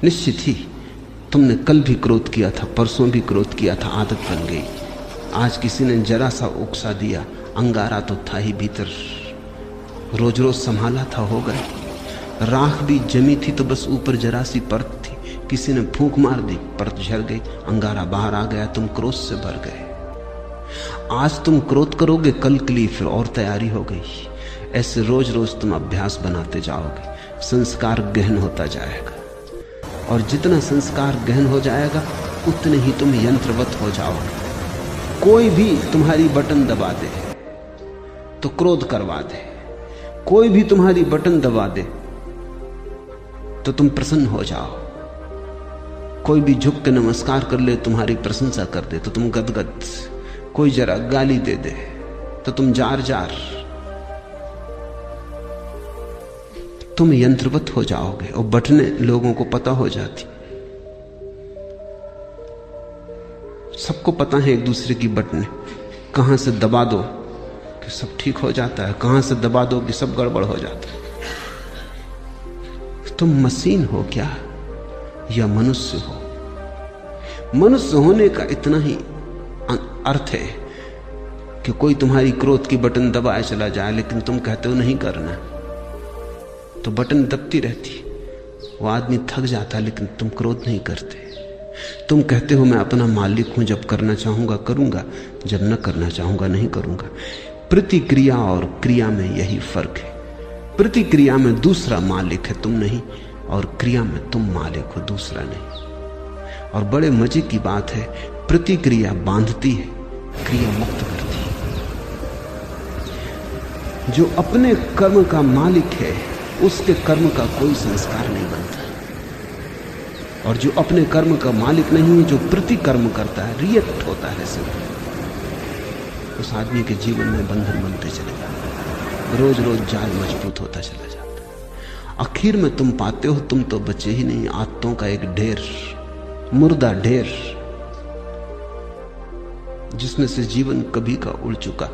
निश्चित ही तुमने कल भी क्रोध किया था, परसों भी क्रोध किया था, आदत बन गई। आज किसी ने जरा सा उकसा दिया, अंगारा तो था ही भीतर, रोज रोज संभाला था, हो गए। राख भी जमी थी तो बस ऊपर जरा सी परत थी, किसी ने फूंक मार दी, परत झड़ गई, अंगारा बाहर आ गया, तुम क्रोध से भर गए। आज तुम क्रोध करोगे, कल के लिए फिर और तैयारी हो गई। ऐसे रोज रोज तुम अभ्यास बनाते जाओगे, संस्कार गहन होता जाएगा, और जितना संस्कार गहन हो जाएगा उतने ही तुम यंत्रवत हो जाओगे। कोई भी तुम्हारी बटन दबा दे तो क्रोध करवा दे, कोई भी तुम्हारी बटन दबा दे तो तुम प्रसन्न हो जाओ, कोई भी झुक के नमस्कार कर ले, तुम्हारी प्रशंसा कर दे तो तुम गदगद, कोई जरा गाली दे दे तो तुम जार जार, तुम यंत्रवत हो जाओगे। और बटने लोगों को पता हो जाती, सबको पता है एक दूसरे की बटने, कहां से दबा दो कि सब ठीक हो जाता है, कहां से दबा दो कि सब गड़बड़ हो जाता है। तुम मशीन हो क्या या मनुष्य हो? मनुष्य होने का इतना ही अर्थ है कि कोई तुम्हारी क्रोध की बटन दबाए चला जाए, लेकिन तुम कहते हो नहीं करना, तो बटन दबती रहती, वो आदमी थक जाता, लेकिन तुम क्रोध नहीं करते। तुम कहते हो मैं अपना मालिक हूं, जब करना चाहूंगा करूंगा, जब न करना चाहूंगा नहीं करूंगा। प्रतिक्रिया और क्रिया में यही फर्क है। प्रतिक्रिया में दूसरा मालिक है, तुम नहीं, और क्रिया में तुम मालिक हो, दूसरा नहीं। और बड़े मजे की बात है, प्रतिक्रिया बांधती है, क्रिया मुक्त करती है। जो अपने कर्म का मालिक है उसके कर्म का कोई संस्कार नहीं बनता, और जो अपने कर्म का मालिक नहीं है, जो प्रतिकर्म करता है, रिएक्ट होता है सिर्फ, उस आदमी के जीवन में बंधन बनते चले जाते हैं, रोज रोज जाल मजबूत होता चला जाता है। आखिर में तुम पाते हो तुम तो बचे ही नहीं, आदतों का एक ढेर, मुर्दा ढेर, जिसमें से जीवन कभी का उड़ चुका।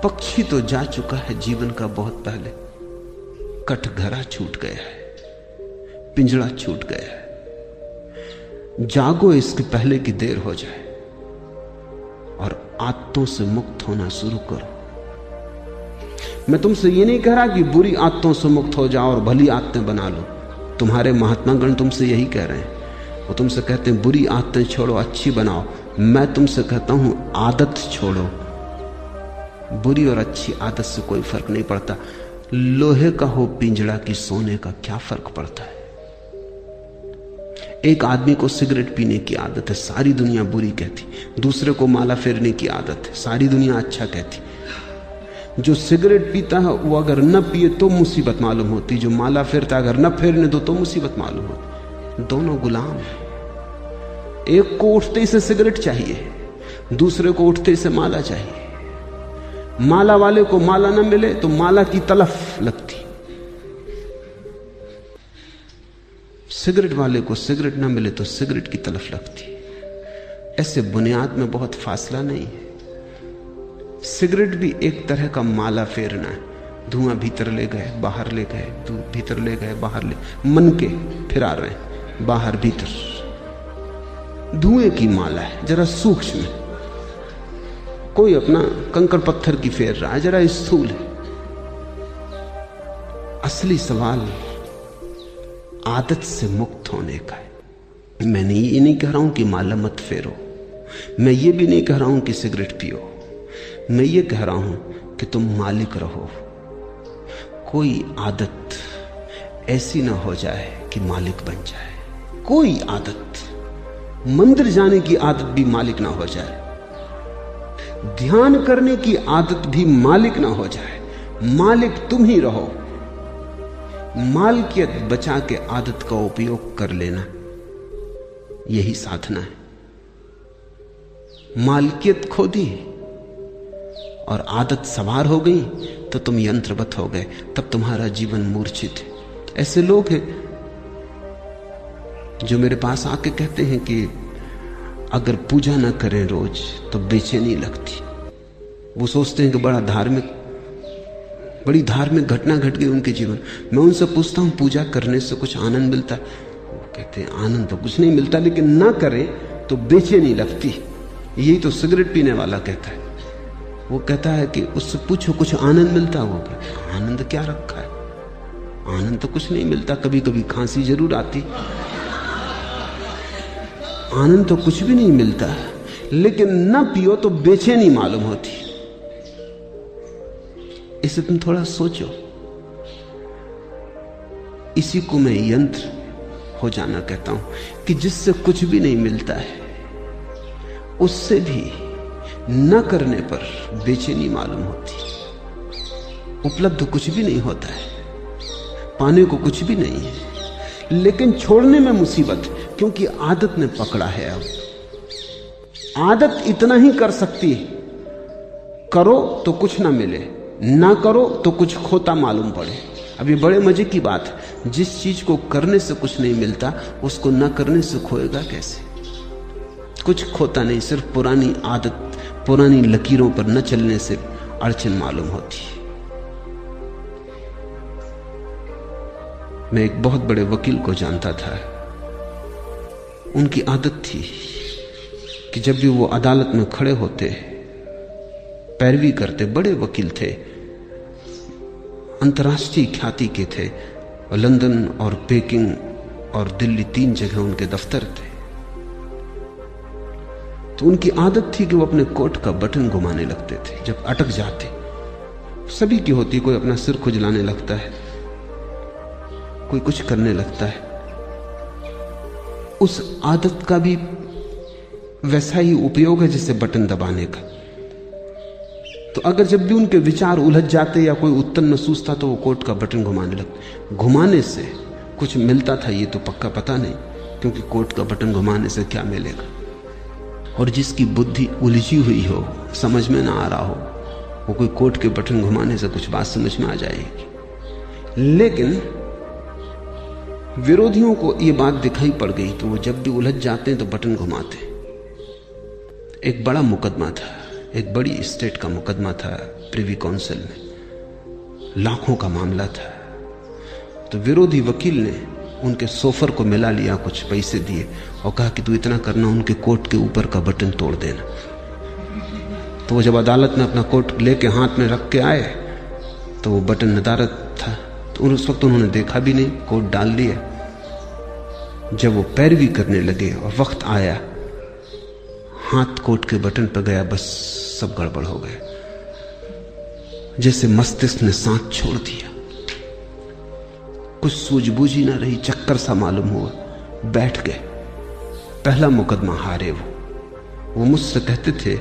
पक्षी तो जा चुका है जीवन का बहुत पहले, कटघरा छूट गया है, पिंजड़ा छूट गया है। जागो इसके पहले कि देर हो जाए, और आदतों से मुक्त होना शुरू करो। मैं तुमसे ये नहीं कह रहा कि बुरी आदतों से मुक्त हो जाओ और भली आदतें बना लो, तुम्हारे महात्मागण तुमसे यही कह रहे हैं। वो तुमसे कहते हैं बुरी आदतें छोड़ो, अच्छी बनाओ। मैं तुमसे कहता हूं आदत छोड़ो। बुरी और अच्छी आदत से कोई फर्क नहीं पड़ता। लोहे का हो पिंजड़ा की सोने का क्या फर्क पड़ता है? एक आदमी को सिगरेट पीने की आदत है, सारी दुनिया बुरी कहती। दूसरे को माला फेरने की आदत है, सारी दुनिया अच्छा कहती। जो सिगरेट पीता है वो अगर न पिए तो मुसीबत मालूम होती, जो माला फेरता अगर न फेरने दो तो मुसीबत मालूम होती। दोनों गुलाम हैं। एक को उठते ही से सिगरेट चाहिए, दूसरे को उठते ही से माला चाहिए। माला वाले को माला न मिले तो माला की तलफ लगती, सिगरेट वाले को सिगरेट न मिले तो सिगरेट की तलफ लगती। ऐसे बुनियाद में बहुत फासला नहीं है। सिगरेट भी एक तरह का माला फेरना है। धुआं भीतर ले गए बाहर ले गए, भीतर ले गए बाहर ले, मन के फिरा रहे हैं बाहर भीतर। धुएं की माला है, जरा सूक्ष्म है। कोई अपना कंकड़ पत्थर की फेर रहा है, जरा स्थूल है। असली सवाल आदत से मुक्त होने का है। मैं ये नहीं कह रहा हूं कि माला मत फेरो, मैं ये भी नहीं कह रहा हूं कि सिगरेट पियो। मैं ये कह रहा हूं कि तुम मालिक रहो। कोई आदत ऐसी ना हो जाए कि मालिक बन जाए। कोई आदत, मंदिर जाने की आदत भी मालिक ना हो जाए, ध्यान करने की आदत भी मालिक ना हो जाए। मालिक तुम ही रहो। मालकियत बचा के आदत का उपयोग कर लेना, यही साधना है। मालकियत खो दी और आदत सवार हो गई तो तुम यंत्रवत हो गए, तब तुम्हारा जीवन मूर्छित है। ऐसे लोग हैं जो मेरे पास आके कहते हैं कि अगर पूजा ना करें रोज तो बेचैनी लगती। वो सोचते हैं कि बड़ा धार्मिक बड़ी धार्मिक घटना घट गई उनके जीवन। मैं उनसे पूछता हूं पूजा करने से कुछ आनंद मिलता है? वो कहते हैं आनंद तो कुछ नहीं मिलता, लेकिन ना करें तो बेचैनी लगती। यही तो सिगरेट पीने वाला कहता है। वो कहता है कि उससे पूछो कुछ आनंद मिलता? वो कहता है आनंद क्या रखा है, आनंद तो कुछ नहीं मिलता, कभी कभी खांसी जरूर आती, आनंद तो कुछ भी नहीं मिलता। लेकिन ना पियो तो बेचैनी मालूम होती। इसे तुम थोड़ा सोचो। इसी को मैं यंत्र हो जाना कहता हूं कि जिससे कुछ भी नहीं मिलता है, उससे भी न करने पर बेचैनी मालूम होती। उपलब्ध कुछ भी नहीं होता है, पाने को कुछ भी नहीं है, लेकिन छोड़ने में मुसीबत, क्योंकि आदत ने पकड़ा है। अब आदत इतना ही कर सकती है, करो तो कुछ ना मिले, ना करो तो कुछ खोता मालूम पड़े। अब ये बड़े मजे की बात है, जिस चीज को करने से कुछ नहीं मिलता उसको ना करने से खोएगा कैसे? कुछ खोता नहीं, सिर्फ पुरानी आदत, पुरानी लकीरों पर न चलने से अड़चन मालूम होती है। मैं एक बहुत बड़े वकील को जानता था। उनकी आदत थी कि जब भी वो अदालत में खड़े होते, पैरवी करते, बड़े वकील थे, अंतर्राष्ट्रीय ख्याति के थे, और लंदन और पेकिंग और दिल्ली 3 जगह उनके दफ्तर थे। तो उनकी आदत थी कि वो अपने कोट का बटन घुमाने लगते थे जब अटक जाते। सभी की होती, कोई अपना सिर खुजलाने लगता है, कोई कुछ करने लगता है। उस आदत का भी वैसा ही उपयोग है जैसे बटन दबाने का। तो अगर जब भी उनके विचार उलझ जाते या कोई उत्तर न सूझता तो वो कोट का बटन घुमाने लगते। घुमाने से कुछ मिलता था ये तो पक्का पता नहीं, क्योंकि कोट का बटन घुमाने से क्या मिलेगा। और जिसकी बुद्धि उलझी हुई हो, समझ में ना आ रहा हो, वो कोई कोट के बटन घुमाने से कुछ बात समझ में आ जाएगी। लेकिन विरोधियों को ये बात दिखाई पड़ गई, तो वो जब भी उलझ जाते हैं तो बटन घुमाते। एक बड़ा मुकदमा था, एक बड़ी स्टेट का मुकदमा था प्रिवी काउंसिल में, लाखों का मामला था। तो विरोधी वकील ने उनके सोफर को मिला लिया, कुछ पैसे दिए और कहा कि तू इतना करना, उनके कोट के ऊपर का बटन तोड़ देना। तो वो जब अदालत में अपना कोट लेके हाथ में रख के आए तो वो बटन नदारद था। तो उस वक्त उन्होंने देखा भी नहीं, कोट डाल दिया। जब वो पैरवी करने लगे और वक्त आया, हाथ कोट के बटन पर गया, बस सब गड़बड़ हो गया। जैसे मस्तिष्क ने सांस छोड़ दिया, कुछ सूझबूझ ही ना रही, चक्कर सा मालूम हुआ, बैठ गए। पहला मुकदमा हारे वो मुझसे कहते थे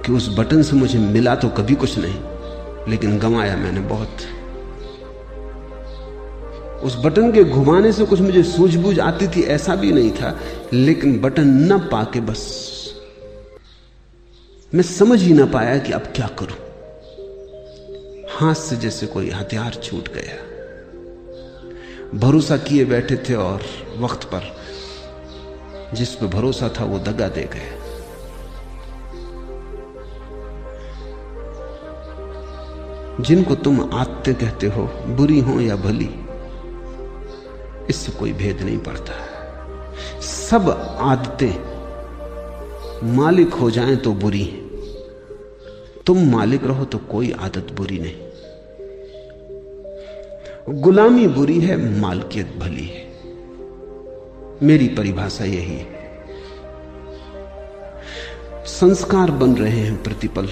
कि उस बटन से मुझे मिला तो कभी कुछ नहीं, लेकिन गंवाया मैंने बहुत। उस बटन के घुमाने से कुछ मुझे सूझबूझ आती थी ऐसा भी नहीं था, लेकिन बटन न पाके बस मैं समझ ही ना पाया कि अब क्या करूं। हाथ से जैसे कोई हथियार छूट गया। भरोसा किए बैठे थे और वक्त पर जिस पे भरोसा था वो दगा दे गए। जिनको तुम आदतें कहते हो, बुरी हो या भली, इससे कोई भेद नहीं पड़ता। सब आदतें मालिक हो जाएं तो बुरी हैं, तुम मालिक रहो तो कोई आदत बुरी नहीं। गुलामी बुरी है, मालकियत भली है। मेरी परिभाषा यही है। संस्कार बन रहे हैं प्रतिपल,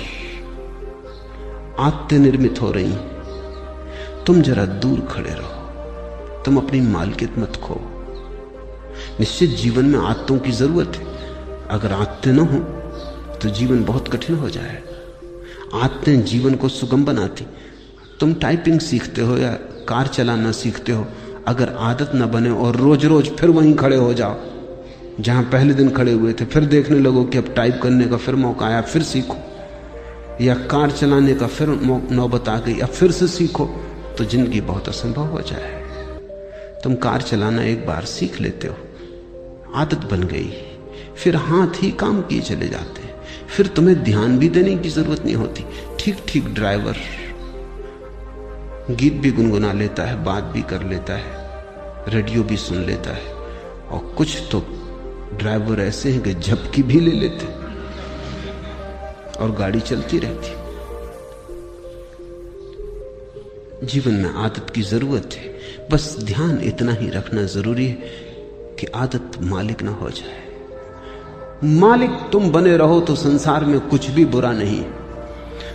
आदतें निर्मित हो रही, तुम जरा दूर खड़े रहो, तुम अपनी मालकियत मत खो। निश्चित जीवन में आदतों की जरूरत है, अगर आदतें न हो तो जीवन बहुत कठिन हो जाएगा। आदतें जीवन को सुगम बनाती। तुम टाइपिंग सीखते हो या कार चलाना सीखते हो, अगर आदत न बने और रोज रोज फिर वहीं खड़े हो जाओ जहां पहले दिन खड़े हुए थे, फिर देखने लगो कि अब टाइप करने का फिर मौका आया, फिर सीखो, या कार चलाने का फिर नौबत आ गई, अब फिर से सीखो, तो जिंदगी बहुत असंभव हो जाए। तुम कार चलाना एक बार सीख लेते हो, आदत बन गई, फिर हाथ ही काम किए चले जाते हैं, फिर तुम्हें ध्यान भी देने की जरूरत नहीं होती। ठीक ठीक ड्राइवर गीत भी गुनगुना लेता है, बात भी कर लेता है, रेडियो भी सुन लेता है, और कुछ तो ड्राइवर ऐसे हैं कि झपकी भी ले लेते और गाड़ी चलती रहती। जीवन में आदत की जरूरत है, बस ध्यान इतना ही रखना जरूरी है कि आदत मालिक ना हो जाए। मालिक तुम बने रहो तो संसार में कुछ भी बुरा नहीं,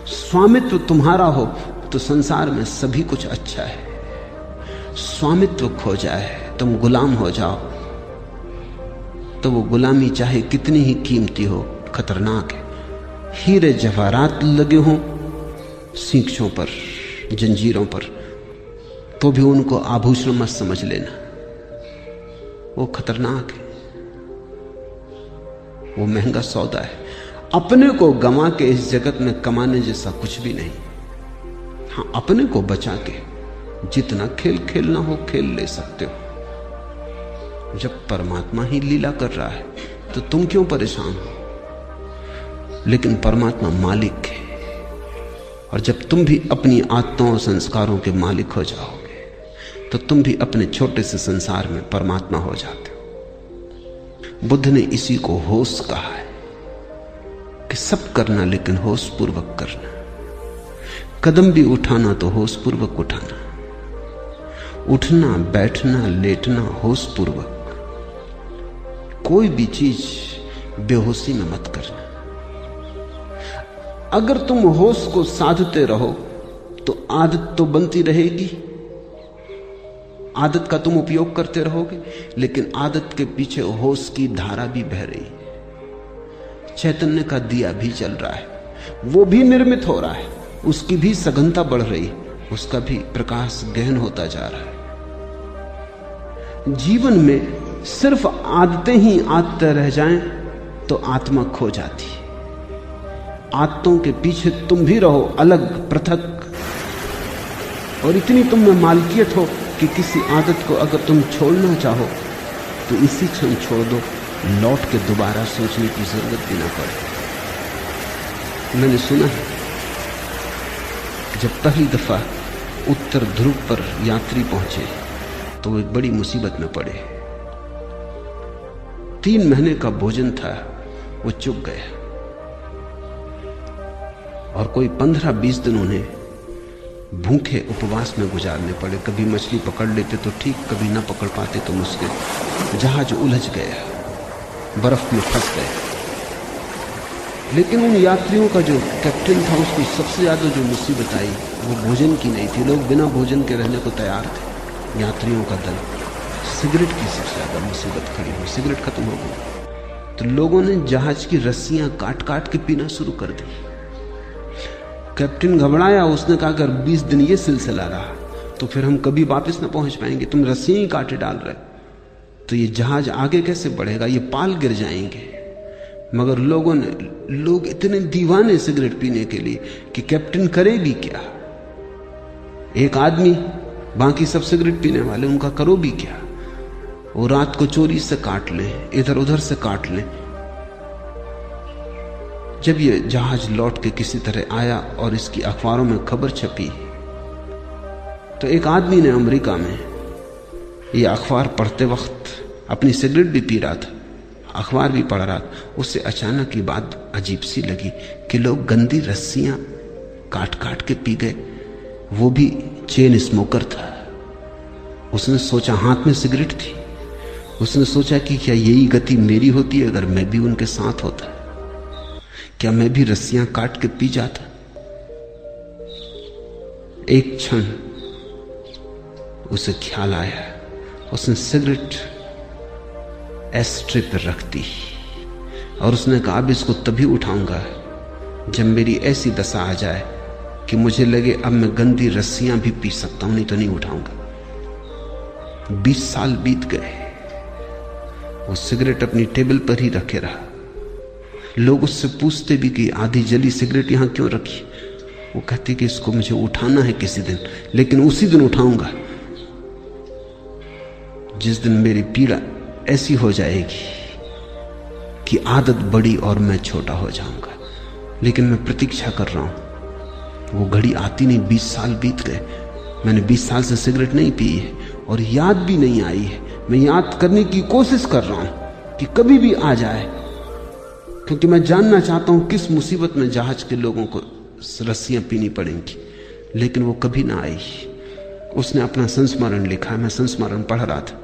स्वामित्व तुम्हारा हो तो संसार में सभी कुछ अच्छा है। स्वामित्व खो जाए, तुम गुलाम हो जाओ, तो वो गुलामी चाहे कितनी ही कीमती हो खतरनाक है। हीरे जवाहरात लगे हों सींखों पर, जंजीरों पर, तो भी उनको आभूषण मत समझ लेना, वो खतरनाक है, वो महंगा सौदा है। अपने को गंवा के इस जगत में कमाने जैसा कुछ भी नहीं। हाँ, अपने को बचा के जितना खेल खेलना हो खेल ले सकते हो। जब परमात्मा ही लीला कर रहा है तो तुम क्यों परेशान हो? लेकिन परमात्मा मालिक है, और जब तुम भी अपनी आत्माओं और संस्कारों के मालिक हो जाओगे तो तुम भी अपने छोटे से संसार में परमात्मा हो जाते हो। बुद्ध ने इसी को होश कहा है कि सब करना लेकिन होश पूर्वक करना। कदम भी उठाना तो होश पूर्वक उठाना, उठना बैठना लेटना होश पूर्वक। कोई भी चीज बेहोशी में मत करना। अगर तुम होश को साधते रहो तो आदत तो बनती रहेगी, आदत का तुम उपयोग करते रहोगे, लेकिन आदत के पीछे होश की धारा भी बह रही है। चैतन्य का दिया भी जल रहा है, वो भी निर्मित हो रहा है, उसकी भी सघनता बढ़ रही है, उसका भी प्रकाश गहन होता जा रहा है। जीवन में सिर्फ आदतें ही आदतें रह जाएं तो आत्मा खो जाती है। आदतों के पीछे तुम भी रहो अलग पृथक, और इतनी तुम में मालकियत हो कि किसी आदत को अगर तुम छोड़ना चाहो तो इसी क्षण छोड़ दो, लौट के दोबारा सोचने की जरूरत भी ना पड़े। मैंने सुना है जब पहली दफा उत्तर ध्रुव पर यात्री पहुंचे तो वो एक बड़ी मुसीबत में पड़े। 3 महीने का भोजन था, वो चुक गया, और कोई 15-20 दिन उन्हें भूखे उपवास में गुजारने पड़े। कभी मछली पकड़ लेते तो ठीक, कभी ना पकड़ पाते तो मुश्किल। जहाज उलझ गया, बर्फ में फंस गए। लेकिन उन यात्रियों का जो कैप्टन था, उसको सबसे ज्यादा जो मुसीबत आई वो भोजन की नहीं थी। लोग बिना भोजन के रहने को तैयार थे। यात्रियों का दल, सिगरेट की सबसे ज्यादा मुसीबत खड़ी हुई। सिगरेट खत्म हो गई तो लोगों ने जहाज की रस्सियां काट काट के पीना शुरू कर दी। कैप्टन घबराया, उसने कहा अगर 20 दिन ये सिलसिला रहा तो फिर हम कभी वापस ना पहुंच पाएंगे। तुम रस्सियां ही काटे डाल रहे तो ये जहाज आगे कैसे बढ़ेगा, ये पाल गिर जाएंगे। मगर लोग इतने दीवाने सिगरेट पीने के लिए कि कैप्टन करे भी क्या। एक आदमी, बाकी सब सिगरेट पीने वाले, उनका करो भी क्या। वो रात को चोरी से काट लें, इधर उधर से काट लें। जब ये जहाज लौट के किसी तरह आया और इसकी अखबारों में खबर छपी तो एक आदमी ने अमेरिका में ये अखबार पढ़ते वक्त अपनी सिगरेट भी पी रहा था, अखबार भी पढ़ रहा था। उससे अचानक ये बात अजीब सी लगी कि लोग गंदी रस्सियां काट काट के पी गए। वो भी चेन स्मोकर था। उसने सोचा, हाथ में सिगरेट थी, उसने सोचा कि क्या यही गति मेरी होती है अगर मैं भी उनके साथ होता, क्या मैं भी रस्सियां काट के पी जाता। एक क्षण उसे ख्याल आया, उसने सिगरेट एस्ट्रे पर रख दी और उसने कहा अब इसको तभी उठाऊंगा जब मेरी ऐसी दशा आ जाए कि मुझे लगे अब मैं गंदी रस्सियां भी पी सकता हूं, नहीं तो नहीं उठाऊंगा। 20 साल बीत गए, वो सिगरेट अपनी टेबल पर ही रखे रहा। लोग उससे पूछते भी कि आधी जली सिगरेट यहां क्यों रखी। वो कहती कि इसको मुझे उठाना है किसी दिन, लेकिन उसी दिन उठाऊंगा जिस दिन मेरी पीड़ा ऐसी हो जाएगी कि आदत बड़ी और मैं छोटा हो जाऊंगा। लेकिन मैं प्रतीक्षा कर रहा हूं, वो घड़ी आती नहीं। 20 साल बीत गए, मैंने 20 साल से सिगरेट नहीं पी है और याद भी नहीं आई है। मैं याद करने की कोशिश कर रहा हूं कि कभी भी आ जाए, क्योंकि मैं जानना चाहता हूं किस मुसीबत में जहाज के लोगों को रस्सियां पीनी पड़ेंगी, लेकिन वो कभी ना आई। उसने अपना संस्मरण लिखा है, मैं संस्मरण पढ़ रहा था।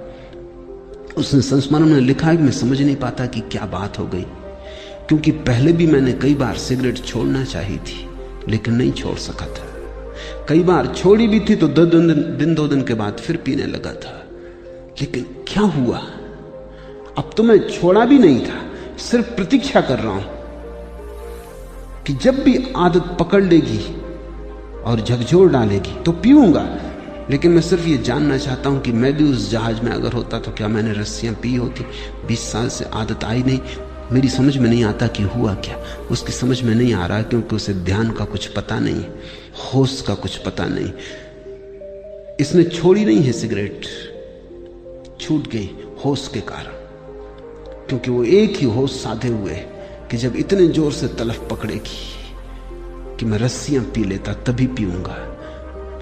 उसने संस्मरण में लिखा है कि मैं समझ नहीं पाता कि क्या बात हो गई, क्योंकि पहले भी मैंने कई बार सिगरेट छोड़ना चाही थी लेकिन नहीं छोड़ सका था। कई बार छोड़ी भी थी तो 2 दिन के बाद फिर पीने लगा था, लेकिन क्या हुआ? अब तो मैं छोड़ा भी नहीं था, सिर्फ प्रतीक्षा कर रहा हूं कि जब भी आदत पकड़ लेगी और झकझोर डालेगी तो पीऊंगा। लेकिन मैं सिर्फ ये जानना चाहता हूं कि मैं भी उस जहाज में अगर होता तो क्या मैंने रस्सियां पी होती? 20 साल से आदत आई नहीं, मेरी समझ में नहीं आता कि हुआ क्या। उसकी समझ में नहीं आ रहा क्योंकि उसे ध्यान का कुछ पता नहीं, होश का कुछ पता नहीं। इसने छोड़ी नहीं है सिगरेट, छूट गई होश के कारण, क्योंकि वो एक ही होश साधे हुए है कि जब इतने जोर से तलफ पकड़ेगी कि मैं रस्सियां पी लेता तभी पीऊंगा।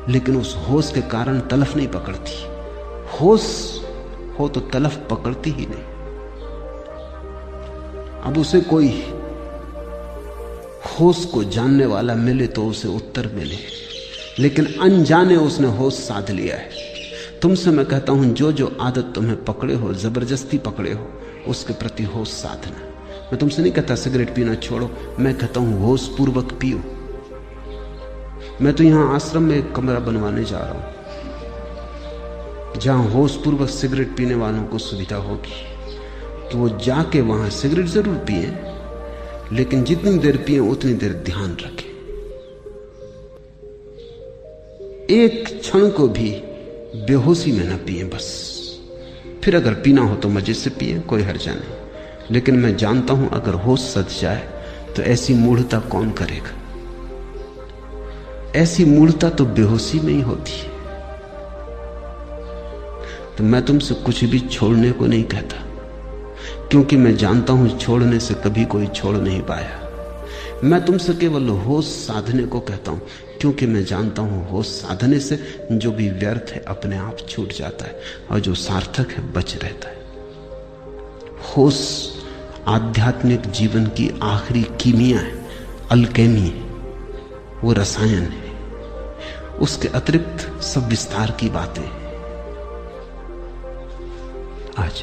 लेकिन उस होश के कारण तलफ नहीं पकड़ती। होश हो तो तलफ पकड़ती ही नहीं। अब उसे कोई होश को जानने वाला मिले तो उसे उत्तर मिले, लेकिन अनजाने उसने होश साध लिया है। तुमसे मैं कहता हूं, जो जो आदत तुम्हें पकड़े हो, जबरदस्ती पकड़े हो, उसके प्रति होश साधना। मैं तुमसे नहीं कहता सिगरेट पीना छोड़ो, मैं कहता हूं होश पूर्वक पियो। मैं तो यहां आश्रम में एक कमरा बनवाने जा रहा हूं जहां होश पूर्वक सिगरेट पीने वालों को सुविधा होगी कि वो जाके वहां सिगरेट जरूर पिए, लेकिन जितनी देर पिए उतनी देर ध्यान रखें। एक क्षण को भी बेहोशी में ना पिए बस। फिर अगर पीना हो तो मजे से पिए, कोई हर्जा नहीं। लेकिन मैं जानता हूं अगर होश सध जाए तो ऐसी मूढ़ता कौन करेगा? ऐसी मूढ़ता तो बेहोशी में ही होती है। तो मैं तुमसे कुछ भी छोड़ने को नहीं कहता, क्योंकि मैं जानता हूं छोड़ने से कभी कोई छोड़ नहीं पाया। मैं तुमसे केवल होश साधने को कहता हूं, क्योंकि मैं जानता हूं होश साधने से जो भी व्यर्थ है अपने आप छूट जाता है और जो सार्थक है बच रहता है। होश आध्यात्मिक जीवन की आखिरी कीमिया है, अल्केमी है, वो रसायन है। उसके अतिरिक्त सब विस्तार की बातें हैं। आज